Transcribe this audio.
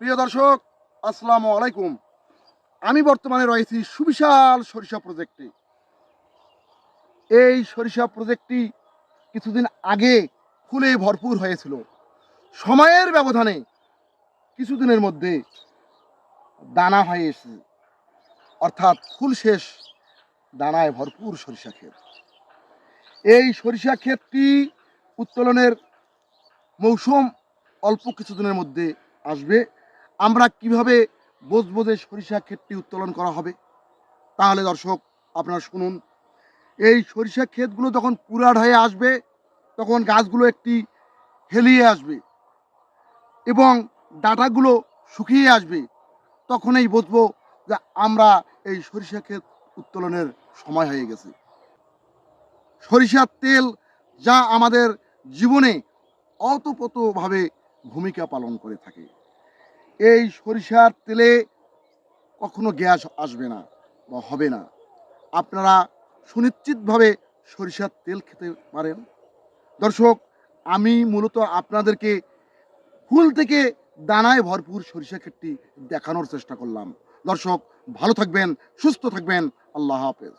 প্রিয় দর্শক, আসসালামু আলাইকুম। আমি বর্তমানে রয়েছি সুবিশাল সরিষা প্রজেক্টে। এই সরিষা প্রজেক্টটি কিছুদিন আগে ফুলে ভরপুর হয়েছিল। সময়ের ব্যবধানে কিছুদিনের মধ্যে দানা হয়ে এসেছে, অর্থাৎ ফুল শেষ, দানায় ভরপুর সরিষা ক্ষেত। এই সরিষা ক্ষেতটি উত্তোলনের মৌসুম অল্প কিছুদিনের মধ্যে আসবে। আমরা কিভাবে বুঝবো যে সরিষা ক্ষেতটি উত্তোলন করা হবে? তাহলে দর্শক, আপনারা শুনুন। এই সরিষা ক্ষেতগুলো যখন পুরাট হয়ে আসবে, তখন গাছগুলো একটি হেলিয়ে আসবে এবং ডাঁটাগুলো শুকিয়ে আসবে। তখনই বুঝবো যে আমরা এই সরিষা ক্ষেত উত্তোলনের সময় হয়ে গেছে। সরিষার তেল, যা আমাদের জীবনে অতপ্রতভাবে ভূমিকা পালন করে থাকে, এই সরিষার তেলে কখনো গ্যাস আসবে না বা হবে না। আপনারা সুনিশ্চিতভাবে সরিষার তেল খেতে পারেন। দর্শক, আমি মূলত আপনাদেরকে ফুল থেকে দানায় ভরপুর সরিষা ক্ষেতটি দেখানোর চেষ্টা করলাম। দর্শক, ভালো থাকবেন, সুস্থ থাকবেন। আল্লাহ হাফেজ।